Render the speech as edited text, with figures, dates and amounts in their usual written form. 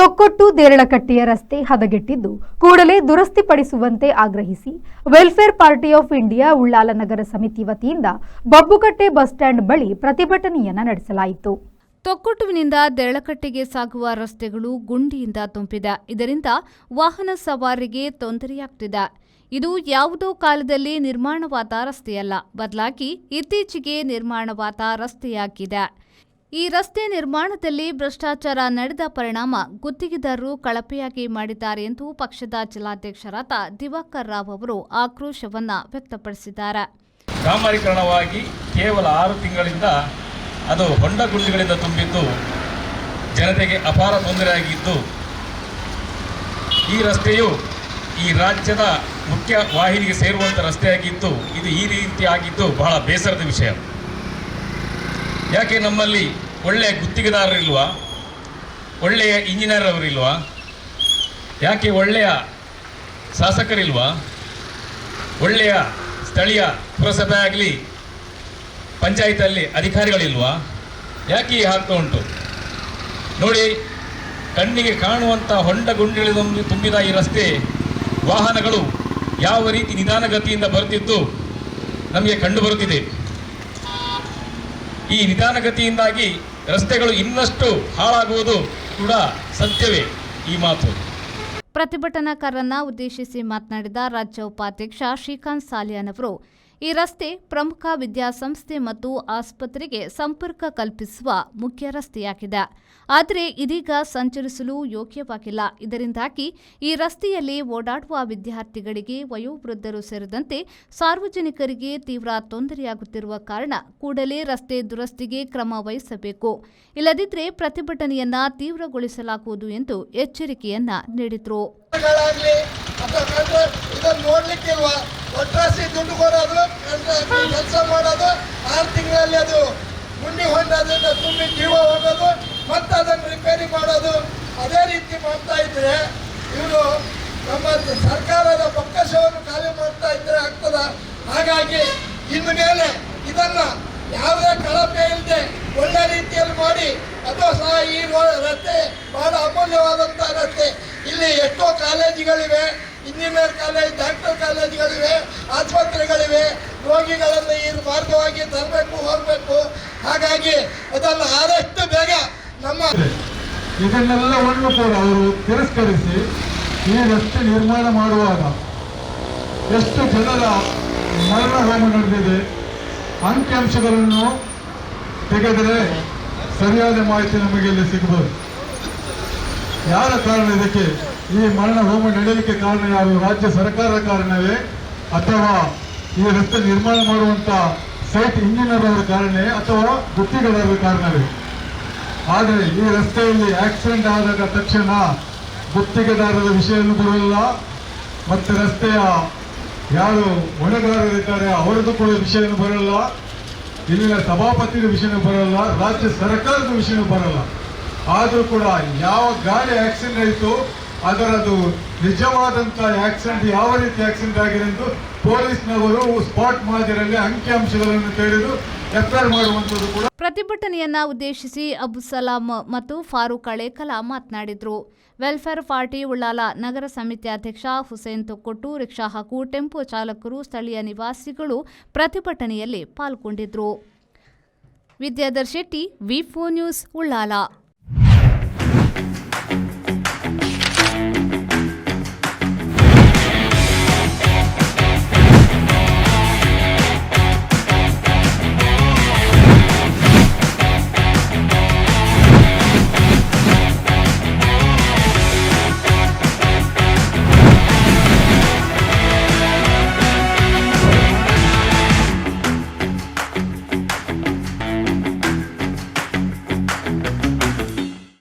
ತೊಕ್ಕೊಟ್ಟು ದೇರಳಕಟ್ಟೆಯ ರಸ್ತೆ ಹದಗೆಟ್ಟಿದ್ದು ಕೂಡಲೇ ದುರಸ್ತಿಪಡಿಸುವಂತೆ ಆಗ್ರಹಿಸಿ welfare party of India Ullal ನಗರ ಸಮಿತಿ ವತಿಯಿಂದ ಬಬ್ಬುಕಟ್ಟೆ ಬಸ್ ಸ್ಟ್ಯಾಂಡ್ ಬಳಿ ಪ್ರತಿಭಟನೆಯನ್ನು ನಡೆಸಲಾಯಿತು. ತೊಕ್ಕೊಟ್ಟುವಿನಿಂದ ದೇರಳಕಟ್ಟೆಗೆ ಸಾಗುವ ರಸ್ತೆಗಳು ಗುಂಡಿಯಿಂದ ತುಂಬಿದೆ. ಇದರಿಂದ ವಾಹನ ಸವಾರರಿಗೆ ತೊಂದರೆಯಾಗುತ್ತಿದೆ. ಇದು ಯಾವುದೋ ಕಾಲದಲ್ಲಿ ನಿರ್ಮಾಣವಾದ ರಸ್ತೆಯಲ್ಲ, ಬದಲಾಗಿ ಇತ್ತೀಚೆಗೆ ನಿರ್ಮಾಣವಾದ ರಸ್ತೆಯಾಗಿದೆ. ಈ ರಸ್ತೆ ನಿರ್ಮಾಣದಲ್ಲಿ ಭ್ರಷ್ಟಾಚಾರ ನಡೆದ ಪರಿಣಾಮ ಗುತ್ತಿಗೆದಾರರು ಕಳಪೆಯಾಗಿ ಮಾಡಿದ್ದಾರೆ ಎಂದು ಪಕ್ಷದ ಜಿಲ್ಲಾಧ್ಯಕ್ಷರಾದ ದಿವಾಕರ್ ರಾವ್ ಅವರು ಆಕ್ರೋಶವನ್ನು ವ್ಯಕ್ತಪಡಿಸಿದ್ದಾರೆ. ಕಾಮಗಾರಿಕರಣವಾಗಿ ಕೇವಲ 6 ತಿಂಗಳಿಂದ ಅದು ಹೊಂಡ ಗುಂಡಿಗಳಿಂದ ತುಂಬಿದ್ದು ಜನತೆಗೆ ಅಪಾರ ತೊಂದರೆಯಾಗಿದ್ದು, ಈ ರಸ್ತೆಯು ಈ ರಾಜ್ಯದ ಮುಖ್ಯ ವಾಹಿನಿಗೆ ಸೇರುವಂಥ ರಸ್ತೆಯಾಗಿದ್ದು ಇದು ಈ ರೀತಿ ಆಗಿದ್ದು ಬಹಳ ಬೇಸರದ ವಿಷಯ. ಯಾಕೆ ನಮ್ಮಲ್ಲಿ ಒಳ್ಳೆಯ ಗುತ್ತಿಗೆದಾರರಿಲ್ವಾ? ಒಳ್ಳೆಯ ಇಂಜಿನಿಯರ್ ಅವರಿಲ್ವಾ? ಯಾಕೆ ಒಳ್ಳೆಯ ಶಾಸಕರಿಲ್ವಾ? ಒಳ್ಳೆಯ ಸ್ಥಳೀಯ ಪುರಸಭೆ ಆಗಲಿ ಪಂಚಾಯತಲ್ಲಿ ಅಧಿಕಾರಿಗಳಿಲ್ವಾ? ಯಾಕೆ ಆಗ್ತಾ ಉಂಟು ನೋಡಿ. ಕಣ್ಣಿಗೆ ಕಾಣುವಂಥ ಹೊಂಡ ಗುಂಡಿಗಳಿಂದ ತುಂಬಿದ ಈ ರಸ್ತೆ ವಾಹನಗಳು ಯಾವ ರೀತಿ ನಿಧಾನಗತಿಯಿಂದ ಬರುತ್ತಿದ್ದು ನಮಗೆ ಕಂಡು ಬರುತ್ತಿದೆ. ಈ ನಿಧಾನಗತಿಯಿಂದಾಗಿ ರಸ್ತೆಗಳು ಇನ್ನಷ್ಟು ಹಾಳಾಗುವುದು ಕೂಡ ಸತ್ಯವೇ ಈ ಮಾತು. ಪ್ರತಿಭಟನಾಕಾರರನ್ನ ಉದ್ದೇಶಿಸಿ ಮಾತನಾಡಿದ ರಾಜ್ಯ ಉಪಾಧ್ಯಕ್ಷ ಶ್ರೀಕಾಂತ್ ಸಾಲಿಯಾನ್ ಅವರು, ಈ ರಸ್ತೆ ಪ್ರಮುಖ ವಿದ್ಯಾಸಂಸ್ಥೆ ಮತ್ತು ಆಸ್ಪತ್ರೆಗೆ ಸಂಪರ್ಕ ಕಲ್ಪಿಸುವ ಮುಖ್ಯ ರಸ್ತೆಯಾಗಿದೆ. ಆದರೆ ಇದೀಗ ಸಂಚರಿಸಲು ಯೋಗ್ಯವಾಗಿಲ್ಲ. ಇದರಿಂದಾಗಿ ಈ ರಸ್ತೆಯಲ್ಲಿ ಓಡಾಡುವ ವಿದ್ಯಾರ್ಥಿಗಳಿಗೆ, ವಯೋವೃದ್ಧರು ಸೇರಿದಂತೆ ಸಾರ್ವಜನಿಕರಿಗೆ ತೀವ್ರ ತೊಂದರೆಯಾಗುತ್ತಿರುವ ಕಾರಣ ಕೂಡಲೇ ರಸ್ತೆ ದುರಸ್ತಿಗೆ ಕ್ರಮ ವಹಿಸಬೇಕು. ಇಲ್ಲದಿದ್ದರೆ ಪ್ರತಿಭಟನೆಯನ್ನ ತೀವ್ರಗೊಳಿಸಲಾಗುವುದು ಎಂದು ಎಚ್ಚರಿಕೆಯನ್ನ ನೀಡಿದರು. ಒಟ್ರಾಸಿ ದುಡ್ಡು ಕೊಡೋದು, ಕೆಲಸ ಮಾಡೋದು, 6 ತಿಂಗಳಲ್ಲಿ ಅದು ಗುಂಡಿ ಹೊಂಡೋದ್ರಿಂದ ತುಂಬಿ ಜೀವ ಹೋಗೋದು, ಮತ್ತೆ ಅದನ್ನು ರಿಪೇರಿ ಮಾಡೋದು, ಅದೇ ರೀತಿ ಮಾಡ್ತಾ ಇದ್ರೆ ಇವರು ನಮ್ಮ ಸರ್ಕಾರದ ಬೊಕ್ಕಸವನ್ನು ಖಾಲಿ ಮಾಡ್ತಾ ಇದ್ರೆ ಆಗ್ತದ. ಹಾಗಾಗಿ ಇನ್ನು ಮೇಲೆ ಇದನ್ನ ಯಾವುದೇ ಕಳಪೆ ಇಲ್ಲದೆ ಒಳ್ಳೆ ರೀತಿಯಲ್ಲಿ ಮಾಡಿ, ಅದು ಸಹ ಈ ರಸ್ತೆ ಬಹಳ ಅಮೂಲ್ಯವಾದಂಥ ರಸ್ತೆ. ಇಲ್ಲಿ ಎಷ್ಟೋ ಕಾಲೇಜುಗಳಿವೆ, ಇಂಜಿನಿಯರ್ ಕಾಲೇಜ್, ಡಾಕ್ಟರ್ ಕಾಲೇಜುಗಳಿವೆ, ಆಸ್ಪತ್ರೆಗಳಿವೆ. ರೋಗಿಗಳನ್ನು ಈ ಮಾರ್ಗವಾಗಿ ತರಬೇಕು, ಹೋಗಬೇಕು. ಹಾಗಾಗಿ ಅದನ್ನು ಆದಷ್ಟು ಬೇಗ ಇದನ್ನೆಲ್ಲವನ್ನು ಕೂಡ ಅವರು ತಿರಸ್ಕರಿಸಿ ಈ ರಸ್ತೆ ನಿರ್ಮಾಣ ಮಾಡುವಾಗ ಎಷ್ಟು ಜನರ ಮರಣ ಹೋಮ ನಡೆದಿದೆ, ಅಂಕಿಅಂಶಗಳನ್ನು ತೆಗೆದರೆ ಸರಿಯಾದ ಮಾಹಿತಿ ನಮಗೆ ಇಲ್ಲಿ ಸಿಗಬಹುದು. ಯಾರ ಕಾರಣ ಇದಕ್ಕೆ ಈ ಮರಣ ಹೋಮ ನಡೆಯಲಿಕ್ಕೆ ಕಾರಣ ಯಾರು? ರಾಜ್ಯ ಸರ್ಕಾರ ಕಾರಣವೇ ಅಥವಾ ಈ ರಸ್ತೆ ನಿರ್ಮಾಣ ಮಾಡುವಂತ ಸೈಟ್ ಇಂಜಿನಿಯರ್ ಅವರ ಕಾರಣವೇ ಅಥವಾ ಗುತ್ತಿಗೆದಾರರ ಕಾರಣವೇ? ಆದರೆ ಈ ರಸ್ತೆಯಲ್ಲಿ ಆಕ್ಸಿಡೆಂಟ್ ಆದಾಗ ತಕ್ಷಣ ಗುತ್ತಿಗೆದಾರರ ವಿಷಯನೂ ಬರಲ್ಲ, ಮತ್ತು ರಸ್ತೆಯ ಯಾರು ಹೊಣೆಗಾರರಿದ್ದಾರೆ ಅವರದ್ದು ಕೂಡ ವಿಷಯನೂ ಬರಲ್ಲ, ಇಲ್ಲಿನ ಸಭಾಪತಿಯ ವಿಷಯನೂ ಬರಲ್ಲ, ರಾಜ್ಯ ಸರ್ಕಾರದ ವಿಷಯನೂ ಬರಲ್ಲ. ಆದರೂ ಕೂಡ ಯಾವ ಗಾಡಿ ಆಕ್ಸಿಡೆಂಟ್ ಆಯಿತು ಅದರದು ನಿಜವಾದಂಥ ಆಕ್ಸಿಡೆಂಟ್ ಯಾವ ರೀತಿ ಆಕ್ಸಿಡೆಂಟ್ ಆಗಿದೆ ಎಂದು ಪೊಲೀಸ್ನವರು ಸ್ಪಾಟ್ ಮಾದರಿಯಲ್ಲಿ ಅಂಕಿಅಂಶಗಳನ್ನು ತೆಗೆದು ಎಫ್ಐಆರ್ ಮಾಡುವಂಥದ್ದು ಕೂಡ. ಪ್ರತಿಭಟನೆಯನ್ನ ಉದ್ದೇಶಿಸಿ ಅಬುಸಲಾಂ ಮತ್ತು ಫಾರೂಕ್ ಹಳೇಕಲ ಮಾತನಾಡಿದರು. ವೆಲ್ಫೇರ್ ಪಾರ್ಟಿ ಉಳ್ಳಾಲ ನಗರ ಸಮಿತಿ ಅಧ್ಯಕ್ಷ ಹುಸೇನ್ ತೊಕ್ಕೊಟ್ಟು, ರಿಕ್ಷಾ ಹಾಗೂ ಟೆಂಪೋ ಚಾಲಕರು, ಸ್ಥಳೀಯ ನಿವಾಸಿಗಳು ಪ್ರತಿಭಟನೆಯಲ್ಲಿ ಪಾಲ್ಗೊಂಡಿದ್ದರು. ವಿದ್ಯಾಧರ್ ಶೆಟ್ಟಿ, ವಿ4 ನ್ಯೂಸ್, ಉಳ್ಳಾಲ.